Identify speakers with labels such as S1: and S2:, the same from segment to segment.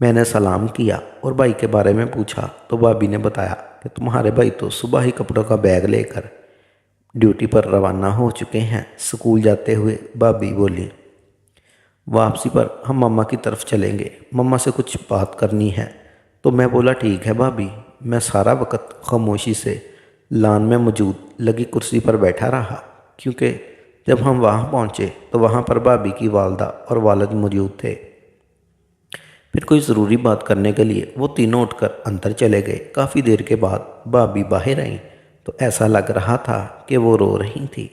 S1: میں نے سلام کیا اور بھائی کے بارے میں پوچھا تو بھابھی نے بتایا کہ تمہارے بھائی تو صبح ہی کپڑوں کا بیگ لے کر ڈیوٹی پر روانہ ہو چکے ہیں۔ اسکول جاتے ہوئے بھابھی بولی، واپسی پر ہم مما کی طرف چلیں گے، مما سے کچھ بات کرنی ہے۔ تو میں بولا ٹھیک ہے بھابھی۔ میں سارا وقت خاموشی سے لان میں موجود لگی کرسی پر بیٹھا رہا، کیونکہ جب ہم وہاں پہنچے تو وہاں پر بھابھی کی والدہ اور والد موجود تھے۔ پھر کوئی ضروری بات کرنے کے لیے وہ تینوں اٹھ کر اندر چلے گئے۔ کافی دیر کے بعد بھابھی باہر آئیں تو ایسا لگ رہا تھا کہ وہ رو رہی تھی۔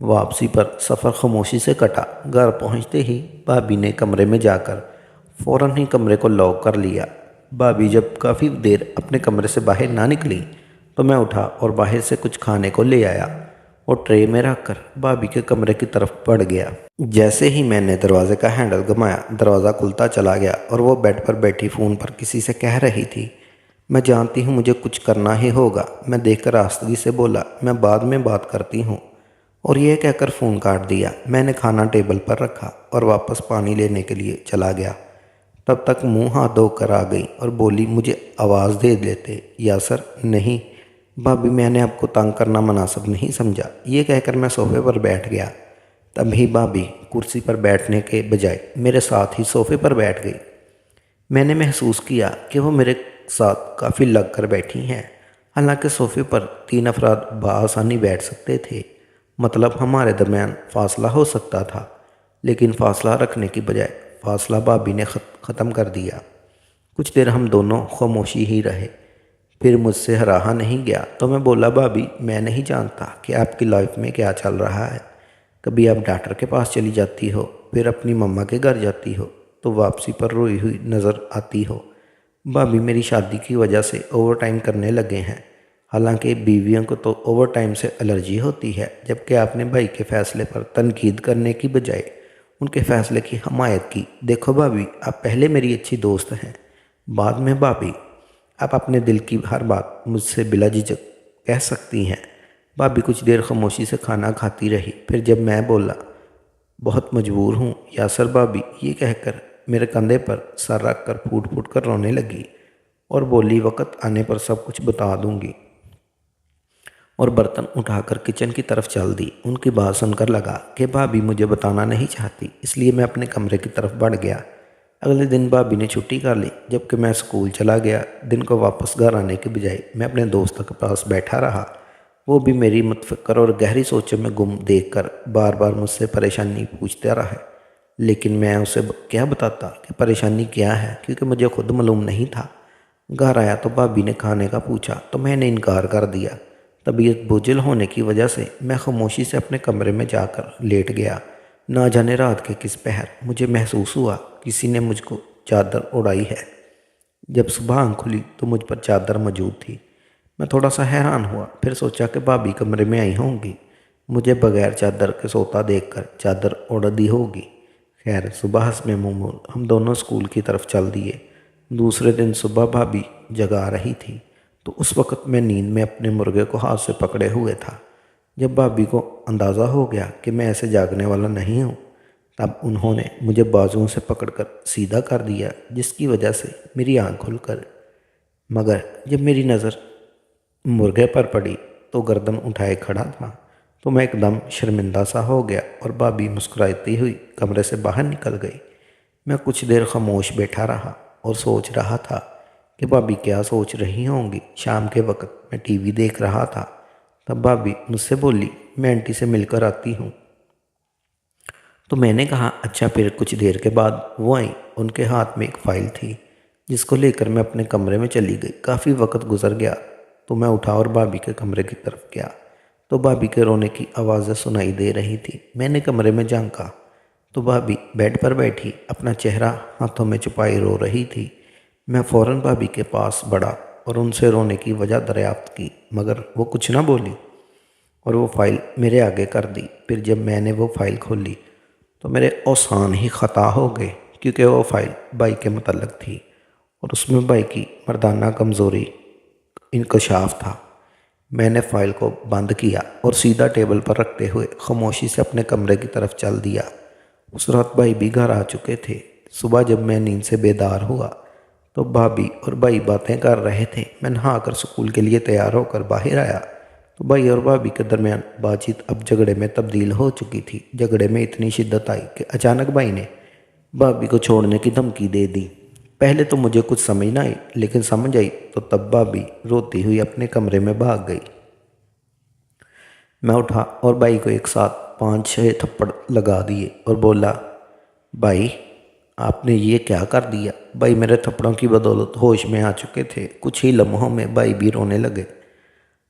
S1: واپسی پر سفر خاموشی سے کٹا۔ گھر پہنچتے ہی بھابھی نے کمرے میں جا کر فوراً ہی کمرے کو لاک کر لیا۔ بھابھی جب کافی دیر اپنے کمرے سے باہر نہ نکلی تو میں اٹھا اور باہر سے کچھ کھانے کو لے آیا اور ٹرے میں رکھ کر بھابھی کے کمرے کی طرف بڑھ گیا۔ جیسے ہی میں نے دروازے کا ہینڈل گھمایا، دروازہ کھلتا چلا گیا اور وہ بیڈ پر بیٹھی فون پر کسی سے کہہ رہی تھی۔ میں جانتی ہوں مجھے کچھ کرنا ہی ہوگا۔ میں دیکھ کر آستگی سے بولا، میں بعد میں بات کرتی ہوں، اور یہ کہہ کر فون کاٹ دیا۔ میں نے کھانا ٹیبل پر رکھا اور واپس پانی لینے کے لیے چلا گیا۔ تب تک منہ ہاتھ دھو کر آ گئی اور بولی، مجھے آواز دے لیتے یاسر۔ نہیں بھابھی، میں نے آپ کو تنگ کرنا مناسب نہیں سمجھا۔ یہ کہہ کر میں صوفے پر بیٹھ گیا۔ تبھی بھابھی کرسی پر بیٹھنے کے بجائے میرے ساتھ ہی صوفے پر بیٹھ گئی۔ میں نے محسوس کیا کہ وہ میرے ساتھ کافی لگ کر بیٹھی ہیں۔ حالانکہ صوفے پر 3 افراد بآسانی بیٹھ سکتے تھے، مطلب ہمارے درمیان فاصلہ ہو سکتا تھا، لیکن فاصلہ رکھنے کی بجائے فاصلہ بھابھی نے ختم کر دیا۔ کچھ دیر ہم دونوں خاموشی ہی رہے، پھر مجھ سے رہا نہیں گیا تو میں بولا، بھابھی میں نہیں جانتا کہ آپ کی لائف میں کیا چل رہا ہے۔ کبھی آپ ڈاکٹر کے پاس چلی جاتی ہو، پھر اپنی مما کے گھر جاتی ہو تو واپسی پر روئی ہوئی نظر آتی ہو۔ بھابھی میری شادی کی وجہ سے اوور ٹائم کرنے لگے ہیں، حالانکہ بیویوں کو تو اوور ٹائم سے الرجی ہوتی ہے، جبکہ آپ نے بھائی کے فیصلے پر تنقید کرنے کی بجائے ان کے فیصلے کی حمایت کی۔ دیکھو بھابھی، آپ پہلے میری اچھی دوست ہیں، بعد میں بھابھی آپ اپنے دل کی ہر بات مجھ سے بلا جھجک کہہ سکتی ہیں۔ بھابھی کچھ دیر خاموشی سے کھانا کھاتی رہی، پھر جب میں بولا، بہت مجبور ہوں یاسر بھابھی، یہ کہہ کر میرے کندھے پر سر رکھ کر پھوٹ پھوٹ کر رونے لگی اور بولی، وقت آنے پر سب کچھ بتا دوں گی، اور برتن اٹھا کر کچن کی طرف چل دی۔ ان کی بات سن کر لگا کہ بھابھی مجھے بتانا نہیں چاہتی، اس لیے میں اپنے کمرے کی طرف بڑھ گیا۔ اگلے دن بھابھی نے چھٹی کر لی، جبکہ میں اسکول چلا گیا۔ دن کو واپس گھر آنے کے بجائے میں اپنے دوست کے پاس بیٹھا رہا۔ وہ بھی میری متفکر اور گہری سوچوں میں گم دیکھ کر بار بار مجھ سے پریشانی پوچھتا رہا، لیکن میں اسے کیا بتاتا کہ پریشانی کیا ہے، کیونکہ مجھے خود معلوم نہیں تھا۔ گھر آیا تو بھابھی نے کھانے کا پوچھا تو میں نے انکار کر دیا۔ طبیعت بوجھل ہونے کی وجہ سے میں خاموشی سے اپنے کمرے میں جا کر لیٹ گیا۔ نہ جانے رات کے کس پہر مجھے محسوس ہوا کسی نے مجھ کو چادر اڑائی ہے۔ جب صبح آنکھ کھلی تو مجھ پر چادر موجود تھی۔ میں تھوڑا سا حیران ہوا، پھر سوچا کہ بھابھی کمرے میں آئی ہوں گی، مجھے بغیر چادر کے سوتا دیکھ کر چادر اوڑھ دی ہوگی۔ خیر، صبح حسب معمول ہم دونوں اسکول کی طرف چل دیے۔ دوسرے دن صبح بھابھی جگا رہی تھی تو اس وقت میں نیند میں اپنے مرغے کو ہاتھ سے پکڑے ہوئے تھا۔ جب بھابھی کو اندازہ ہو گیا کہ میں ایسے جاگنے والا نہیں ہوں، تب انہوں نے مجھے بازوؤں سے پکڑ کر سیدھا کر دیا، جس کی وجہ سے میری آنکھ کھل کر، مگر جب میری نظر مرغے پر پڑی تو گردن اٹھائے کھڑا تھا تو میں ایک دم شرمندہ سا ہو گیا اور بھابھی مسکراتی ہوئی کمرے سے باہر نکل گئی۔ میں کچھ دیر خاموش بیٹھا رہا اور سوچ رہا تھا کہ بھابھی کیا سوچ رہی ہوں گی۔ شام کے وقت میں ٹی وی دیکھ رہا تھا، تب بھابھی مجھ سے بولی، میں آنٹی سے مل کر آتی ہوں۔ تو میں نے کہا اچھا۔ پھر کچھ دیر کے بعد وہ آئیں، ان کے ہاتھ میں ایک فائل تھی جس کو لے کر میں اپنے کمرے میں چلی گئی۔ کافی وقت گزر گیا تو میں اٹھا اور بھابھی کے کمرے کی طرف گیا تو بھابھی کے رونے کی آوازیں سنائی دے رہی تھی۔ میں نے کمرے میں جھانکا تو بھابھی بیڈ پر بیٹھی اپنا چہرہ ہاتھوں میں چھپائے رو رہی تھی۔ میں فوراً بھابھی کے پاس بڑھا اور ان سے رونے کی وجہ دریافت کی، مگر وہ کچھ نہ بولی اور وہ فائل میرے آگے کر دی۔ پھر جب میں نے وہ فائل کھولی تو میرے اوسان ہی خطا ہو گئے، کیونکہ وہ فائل بھائی کے متعلق تھی اور اس میں بھائی کی مردانہ کمزوری انکشاف تھا۔ میں نے فائل کو بند کیا اور سیدھا ٹیبل پر رکھتے ہوئے خاموشی سے اپنے کمرے کی طرف چل دیا۔ اس رات بھائی بھی گھر آ چکے تھے۔ صبح جب میں نیند سے بیدار ہوا تو بھابھی اور بھائی باتیں کر رہے تھے۔ میں نہا کر اسکول کے لیے تیار ہو کر باہر آیا تو بھائی اور بھابھی کے درمیان بات چیت اب جھگڑے میں تبدیل ہو چکی تھی۔ جھگڑے میں اتنی شدت آئی کہ اچانک بھائی نے بھابھی کو چھوڑنے کی دھمکی دے دی۔ پہلے تو مجھے کچھ سمجھ نہ آئی، لیکن سمجھ آئی تو تب بھابھی روتی ہوئی اپنے کمرے میں بھاگ گئی۔ میں اٹھا اور بھائی کو ایک ساتھ 5-6 تھپڑ لگا دیے اور بولا، بھائی آپ نے یہ کیا کر دیا؟ بھائی میرے تھپڑوں کی بدولت ہوش میں آ چکے تھے۔ کچھ ہی لمحوں میں بھائی بھی رونے لگے،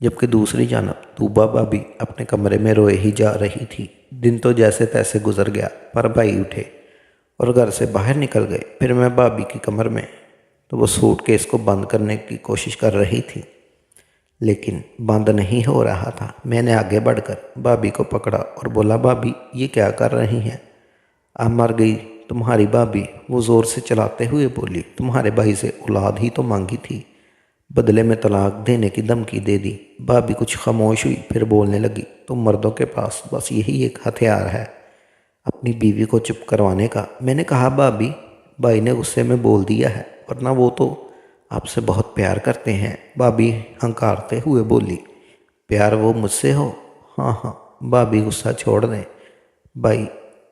S1: جبکہ دوسری جانب طوبا بھابھی اپنے کمرے میں روئے ہی جا رہی تھی۔ دن تو جیسے تیسے گزر گیا، پر بھائی اٹھے اور گھر سے باہر نکل گئے۔ پھر میں بھابھی کی کمر میں تو وہ سوٹ کیس کو بند کرنے کی کوشش کر رہی تھی، لیکن بند نہیں ہو رہا تھا۔ میں نے آگے بڑھ کر بھابھی کو پکڑا اور بولا، بھابھی یہ کیا کر رہی ہیں؟ اب مر گئی تمہاری بھابھی، وہ زور سے چلاتے ہوئے بولی۔ تمہارے بھائی سے اولاد ہی تو مانگی تھی، بدلے میں طلاق دینے کی دھمکی دے دی۔ بھابھی کچھ خاموش ہوئی، پھر بولنے لگی، تم مردوں کے پاس بس یہی ایک ہتھیار ہے اپنی بیوی کو چپ کروانے کا۔ میں نے کہا، بھابھی بھائی نے غصے میں بول دیا ہے، ورنہ وہ تو آپ سے بہت پیار کرتے ہیں۔ بھابھی ہنکارتے ہوئے بولی، پیار وہ مجھ سے ہو؟ ہاں ہاں۔ بھابھی غصہ چھوڑ دیں، بھائی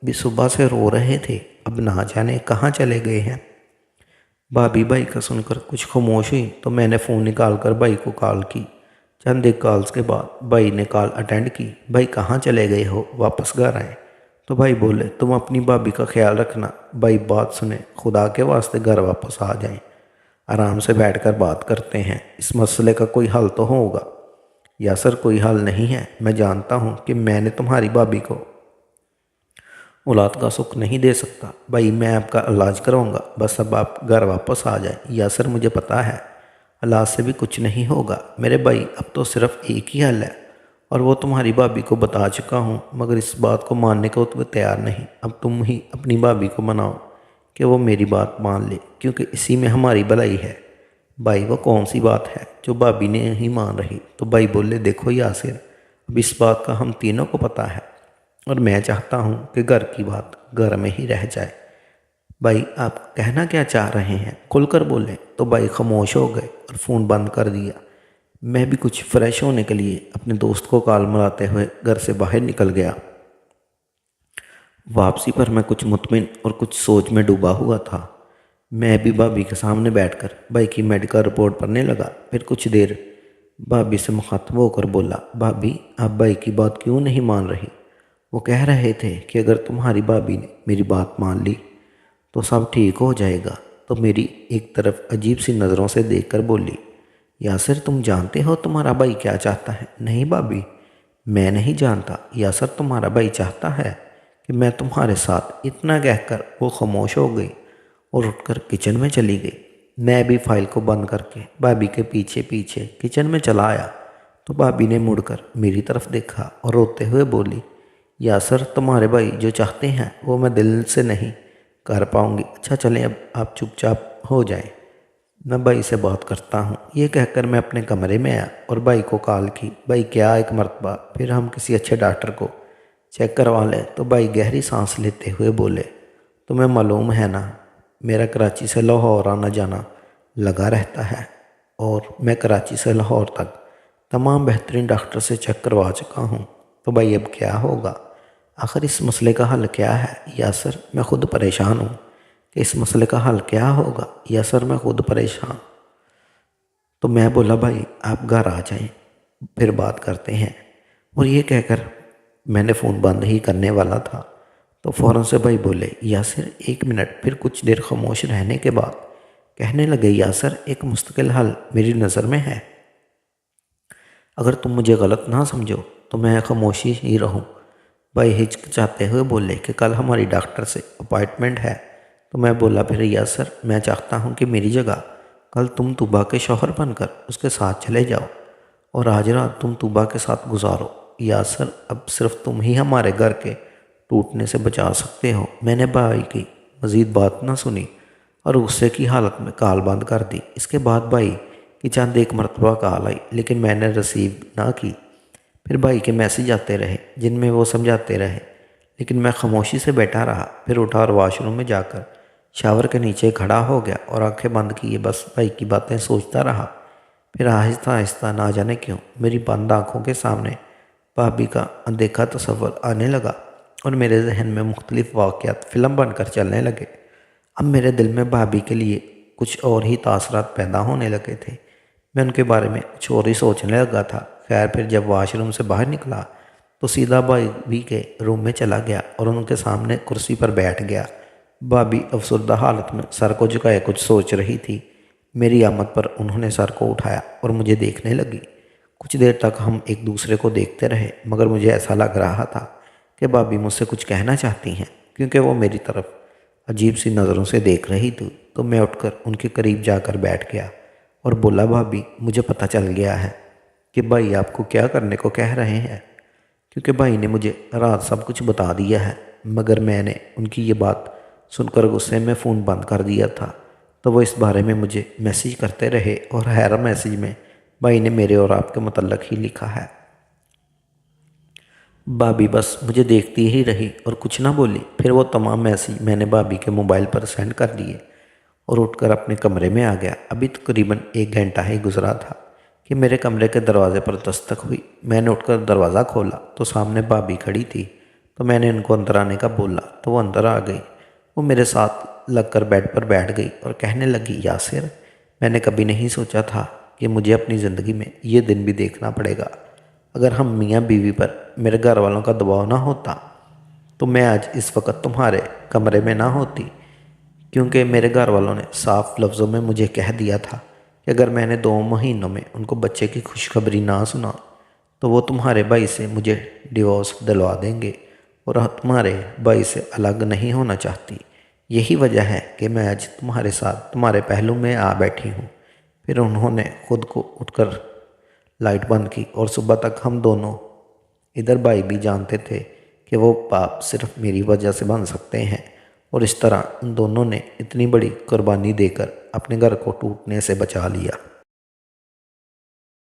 S1: بھی صبح سے رو رہے تھے، اب نہ جانے کہاں چلے گئے ہیں۔ بھابھی بھائی کا سن کر کچھ خاموش ہوئی تو میں نے فون نکال کر بھائی کو کال کی۔ چند ایک کالز کے بعد بھائی نے کال اٹینڈ کی۔ بھائی کہاں چلے گئے ہو؟ واپس گھر آئے؟ تو بھائی بولے، تم اپنی بھابھی کا خیال رکھنا۔ بھائی بات سنیں، خدا کے واسطے گھر واپس آ جائیں، آرام سے بیٹھ کر بات کرتے ہیں، اس مسئلے کا کوئی حل تو ہوگا۔ یا سر کوئی حل نہیں ہے، میں جانتا ہوں کہ میں نے تمہاری بھابھی کو اولاد کا سکھ نہیں دے سکتا۔ بھائی میں آپ کا علاج کراؤں گا، بس اب آپ گھر واپس آ جائیں۔ یا سر مجھے پتہ ہے علاج سے بھی کچھ نہیں ہوگا میرے بھائی، اب تو صرف ایک ہی حل ہے، اور وہ تمہاری بھابھی کو بتا چکا ہوں، مگر اس بات کو ماننے کو تو تیار نہیں۔ اب تم ہی اپنی بھابھی کو مناؤ کہ وہ میری بات مان لے، کیونکہ اسی میں ہماری بھلائی ہے۔ بھائی وہ کون سی بات ہے جو بھابھی نے نہیں مان رہی؟ تو بھائی بولے، دیکھو یاسر، اب اس بات کا ہم تینوں کو پتہ ہے، اور میں چاہتا ہوں کہ گھر کی بات گھر میں ہی رہ جائے۔ بھائی آپ کہنا کیا چاہ رہے ہیں؟ کھل کر بولیں۔ تو بھائی خاموش ہو گئے اور فون بند کر دیا۔ میں بھی کچھ فریش ہونے کے لیے اپنے دوست کو کال ملاتے ہوئے گھر سے باہر نکل گیا۔ واپسی پر میں کچھ مطمئن اور کچھ سوچ میں ڈوبا ہوا تھا۔ میں بھی بھابھی کے سامنے بیٹھ کر بھائی کی میڈیکل رپورٹ پڑھنے لگا۔ پھر کچھ دیر بھابھی سے مخاطب ہو کر بولا، بھابھی آپ بھائی کی بات کیوں نہیں مان رہی؟ وہ کہہ رہے تھے کہ اگر تمہاری بھابھی نے میری بات مان لی تو سب ٹھیک ہو جائے گا۔ تو میری ایک طرف عجیب سی نظروں سے دیکھ کر بولی، یاسر تم جانتے ہو تمہارا بھائی کیا چاہتا ہے؟ نہیں بھابھی میں نہیں جانتا۔ یاسر تمہارا بھائی چاہتا ہے کہ میں تمہارے ساتھ، اتنا کہہ کر وہ خاموش ہو گئی اور اٹھ کر کچن میں چلی گئی۔ میں بھی فائل کو بند کر کے بھابھی کے پیچھے پیچھے کچن میں چلا آیا تو بھابھی نے مڑ کر میری طرف دیکھا اور روتے ہوئے بولی، یاسر تمہارے بھائی جو چاہتے ہیں وہ میں دل سے نہیں کر پاؤں گی۔ اچھا چلیں اب آپ چپ چاپ ہو جائیں، میں بھائی سے بات کرتا ہوں۔ یہ کہہ کر میں اپنے کمرے میں آیا اور بھائی کو کال کی۔ بھائی کیا ایک مرتبہ پھر ہم کسی اچھے ڈاکٹر کو چیک کروا لیں؟ تو بھائی گہری سانس لیتے ہوئے بولے، تمہیں معلوم ہے نا میرا کراچی سے لاہور آنا جانا لگا رہتا ہے، اور میں کراچی سے لاہور تک تمام بہترین ڈاکٹر سے چیک کروا چکا ہوں۔ تو بھائی اب کیا ہوگا؟ آخر اس مسئلے کا حل کیا ہے؟ یاسر میں خود پریشان ہوں کہ اس مسئلے کا حل کیا ہوگا۔ یاسر میں خود پریشان۔ تو میں بولا، بھائی آپ گھر آ جائیں، پھر بات کرتے ہیں۔ اور یہ کہہ کر میں نے فون بند ہی کرنے والا تھا تو فوراً سے بھائی بولے، یاسر ایک منٹ۔ پھر کچھ دیر خاموش رہنے کے بعد کہنے لگے، یاسر ایک مستقل حل میری نظر میں ہے، اگر تم مجھے غلط نہ سمجھو تو میں خاموشی ہی رہوں۔ بھائی ہچکچاتے ہوئے بولے کہ کل ہماری ڈاکٹر سے اپائنٹمنٹ ہے۔ تو میں بولا، پھر یاسر میں چاہتا ہوں کہ میری جگہ کل تم طوبا کے شوہر بن کر اس کے ساتھ چلے جاؤ اور آج رات تم طوبا کے ساتھ گزارو۔ یاسر اب صرف تم ہی ہمارے گھر کے ٹوٹنے سے بچا سکتے ہو۔ میں نے بھائی کی مزید بات نہ سنی اور غصے کی حالت میں کال بند کر دی۔ اس کے بعد بھائی کی چند ایک مرتبہ کال آئی، لیکن میں نے ریسیو نہ کی۔ پھر بھائی کے میسیج آتے رہے جن میں وہ سمجھاتے رہے، لیکن میں خاموشی سے بیٹھا رہا۔ پھر اٹھا اور واش روم میں جا کر شاور کے نیچے کھڑا ہو گیا اور آنکھیں بند کیے بس بھائی کی باتیں سوچتا رہا۔ پھر آہستہ آہستہ نہ جانے کیوں میری بند آنکھوں کے سامنے بھابھی کا اندیکھا تصور آنے لگا اور میرے ذہن میں مختلف واقعات فلم بن کر چلنے لگے۔ اب میرے دل میں بھابھی کے لیے کچھ اور ہی تاثرات پیدا ہونے لگے تھے۔ میں ان کے بارے میں کچھ اور ہی سوچنے لگا تھا۔ خیر پھر جب واش روم سے باہر نکلا تو سیدھا بھابھی کے روم میں چلا گیا اور ان کے سامنے کرسی پر بیٹھ گیا۔ بھابھی افسردہ حالت میں سر کو جھکائے کچھ سوچ رہی تھی۔ میری آمد پر انہوں نے سر کو اٹھایا اور مجھے دیکھنے لگی۔ کچھ دیر تک ہم ایک دوسرے کو دیکھتے رہے مگر مجھے ایسا لگ رہا تھا کہ بھابھی مجھ سے کچھ کہنا چاہتی ہیں کیونکہ وہ میری طرف عجیب سی نظروں سے دیکھ رہی تھی۔ تو میں اٹھ کر ان کے قریب جا کر بیٹھ گیا اور بولا بھابھی مجھے پتہ چل گیا ہے کہ بھائی آپ کو کیا کرنے کو کہہ رہے ہیں، کیونکہ بھائی نے مجھے رات سب کچھ بتا دیا ہے مگر میں نے ان کی یہ بات سن کر غصے میں فون بند کر دیا تھا۔ تو وہ اس بارے میں مجھے میسیج کرتے رہے اور ہر میسیج میں بھائی نے میرے اور آپ کے متعلق ہی لکھا ہے۔ بھابھی بس مجھے دیکھتی ہی رہی اور کچھ نہ بولی۔ پھر وہ تمام میسیج میں نے بھابھی کے موبائل پر سینڈ کر دیے اور اٹھ کر اپنے کمرے میں آ گیا۔ ابھی تقریباً 1 گھنٹہ ہی گزرا تھا کہ میرے کمرے کے دروازے پر دستک ہوئی۔ میں نے اٹھ کر دروازہ کھولا تو سامنے بھابھی کھڑی تھی۔ تو میں نے ان کو اندر آنے کا بولا تو وہ اندر آ گئی۔ وہ میرے ساتھ لگ کر بیڈ پر بیٹھ گئی اور کہنے لگی یاسر، میں نے کبھی نہیں سوچا تھا کہ مجھے اپنی زندگی میں یہ دن بھی دیکھنا پڑے گا۔ اگر ہم میاں بیوی پر میرے گھر والوں کا دباؤ نہ ہوتا تو میں آج اس وقت تمہارے کمرے میں نہ ہوتی، کیونکہ میرے گھر والوں نے صاف لفظوں میں مجھے کہہ دیا تھا کہ اگر میں نے 2 مہینوں میں ان کو بچے کی خوشخبری نہ سنا تو وہ تمہارے بھائی سے مجھے ڈیورس دلوا دیں گے اور تمہارے بھائی سے الگ نہیں ہونا چاہتی۔ یہی وجہ ہے کہ میں آج تمہارے ساتھ تمہارے پہلو میں آ بیٹھی ہوں۔ پھر انہوں نے خود کو اٹھ کر لائٹ بند کی اور صبح تک ہم دونوں ادھر بھائی بھی جانتے تھے کہ وہ پاپ صرف میری وجہ سے بن سکتے ہیں، اور اس طرح ان دونوں نے اتنی بڑی قربانی دے کر اپنے گھر کو ٹوٹنے سے بچا لیا۔